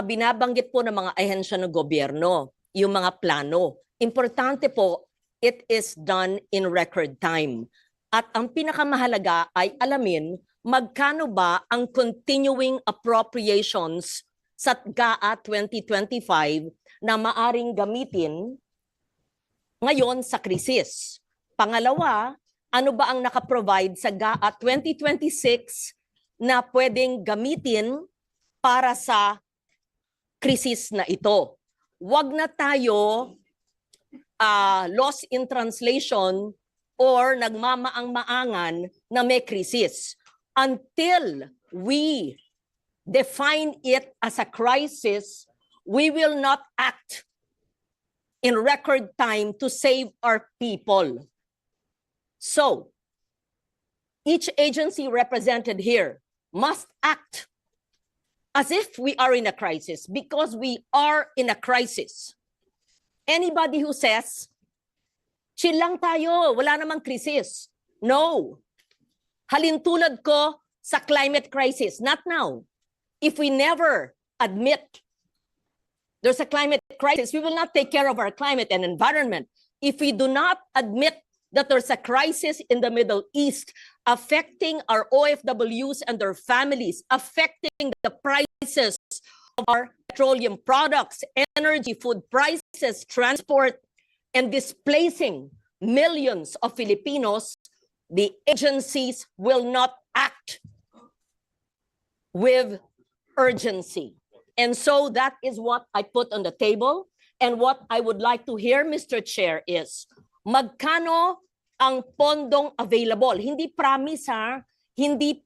binabanggit po ng mga ahensya ng gobyerno, yung mga plano. Importante po, it is done in record time. At ang pinakamahalaga ay alamin magkano ba ang continuing appropriations sa GAA 2025 na maaring gamitin ngayon sa krisis. Pangalawa, ano ba ang nakaprovide sa GAA 2026 na pwedeng gamitin para sa krisis na ito? Huwag na tayo lost in translation or nagmamaang-maangan na may krisis. Until we define it as a crisis, we will not act in record time to save our people. So, each agency represented here must act as if we are in a crisis, because we are in a crisis. Anybody who says, chill lang tayo, wala namang krisis. No. Halintulad ko sa climate crisis. Not now. If we never admit there's a climate crisis, we will not take care of our climate and environment. If we do not admit that there's a crisis in the Middle East affecting our OFWs and their families, affecting the prices of our petroleum products, energy, food prices, transport, and displacing millions of Filipinos, the agencies will not act with urgency. And so that is what I put on the table. And what I would like to hear, Mr. Chair, is magkano ang pondong available? Hindi promise ha, hindi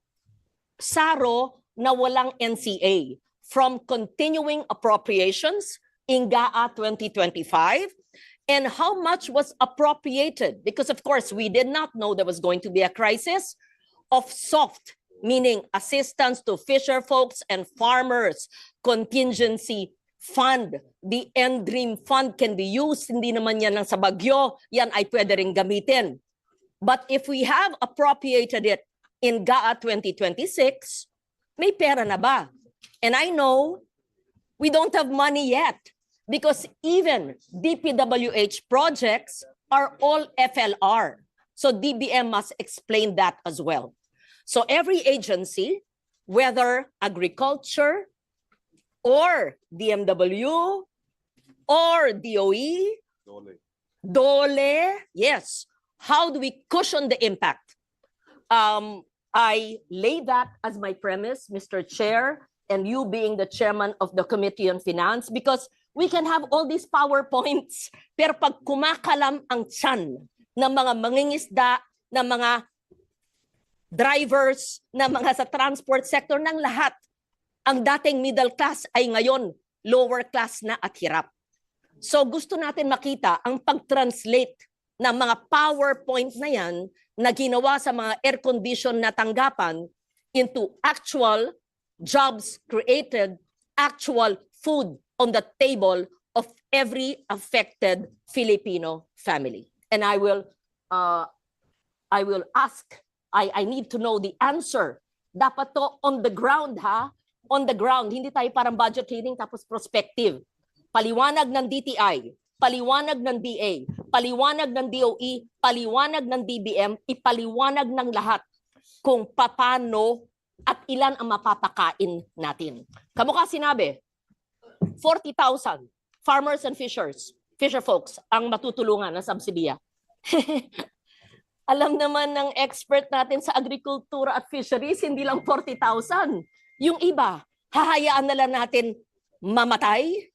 saro na walang NCA. From continuing appropriations in GAA 2025, and how much was appropriated? Because of course, we did not know there was going to be a crisis of soft, meaning assistance to fisher folks and farmers, contingency fund. The End Dream Fund can be used, hindi naman yan lang sa bagyo, yan ay pwede rin gamitin. But if we have appropriated it in GAA 2026, may pera na ba? And I know we don't have money yet, because even DPWH projects are all FLR. So DBM must explain that as well. So every agency, whether agriculture or DMW or DOE, DOLE, yes. How do we cushion the impact? I lay that as my premise, Mr. Chair, and you being the chairman of the Committee on Finance, because we can have all these PowerPoints, pero pag kumakalam ang tiyan ng mga mangingisda, ng mga drivers, ng mga sa transport sector, ng lahat, ang dating middle class ay ngayon lower class na at hirap. So gusto natin makita ang pag-translate ng mga PowerPoint na yan na ginawa sa mga air-condition na tanggapan into actual jobs created, actual food on the table of every affected Filipino family. And I will ask, I need to know the answer. Dapat to on the ground ha, on the ground. Hindi tayo parang budget hearing tapos prospective. Paliwanag ng DTI, paliwanag ng DA, paliwanag ng DOE, paliwanag ng DBM, ipaliwanag ng lahat kung papaano at ilan ang mapapakain natin. Kamukha sinabi, 40,000 farmers and fisher folks ang matutulungan ng subsidiya. Alam naman ng expert natin sa agrikultura at fisheries, hindi lang 40,000. Yung iba, hahayaan na lang natin mamatay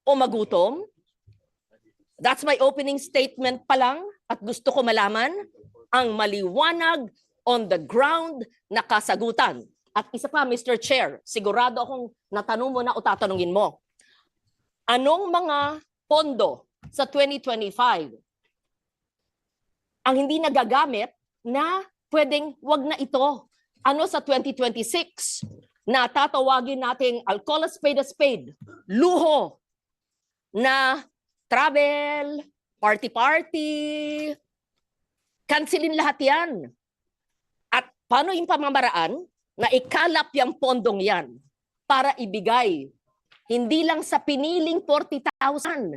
o magutom. That's my opening statement pa lang, at gusto ko malaman ang maliwanag on the ground na kasagutan. At isa pa, Mr. Chair, sigurado akong natanong mo na o tatanungin mo. Anong mga pondo sa 2025 ang hindi nagagamit na pwedeng wag na ito? Ano sa 2026 na tatawagin nating, I'll call a spade, luho na travel, party-party, cancelin lahat yan. At paano yung pamamaraan na ikalap yung pondong yan para ibigay Hindi lang sa piniling 40,000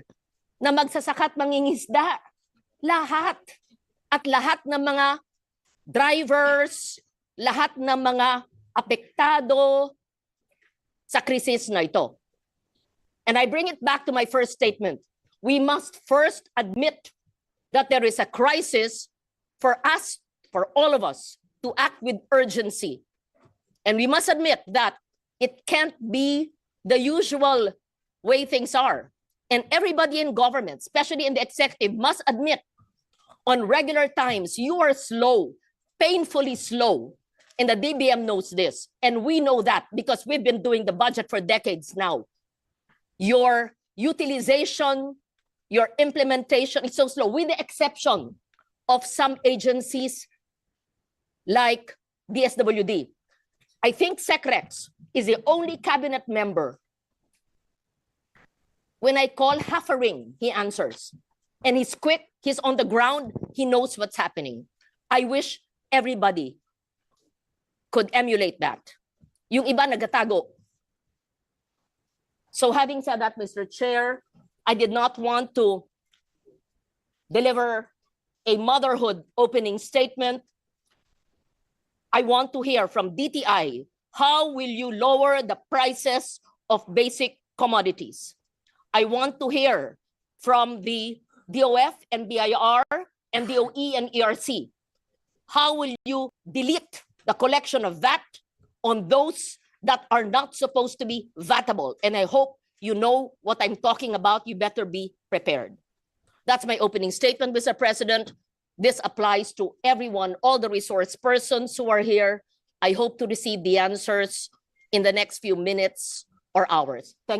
na magsasakat mangingisda. Lahat. At lahat ng mga drivers, lahat ng mga apektado sa krisis na ito. And I bring it back to my first statement. We must first admit that there is a crisis for us, for all of us, to act with urgency. And we must admit that it can't be the usual way things are. And everybody in government, especially in the executive, must admit on regular times you are slow, painfully slow. And the DBM knows this. And we know that because we've been doing the budget for decades now. Your utilization, your implementation is so slow, with the exception of some agencies like DSWD. I think SecRex is the only cabinet member. When I call half a ring, he answers. And he's quick, he's on the ground, he knows what's happening. I wish everybody could emulate that. Yung iba nagatago. So having said that, Mr. Chair, I did not want to deliver a motherhood opening statement. I want to hear from DTI, how will you lower the prices of basic commodities? I want to hear from the DOF and BIR and DOE and ERC. How will you delete the collection of VAT on those that are not supposed to be VATable? And I hope you know what I'm talking about. You better be prepared. That's my opening statement, Mr. President. This applies to everyone, all the resource persons who are here. I hope to receive the answers in the next few minutes or hours. Thank you.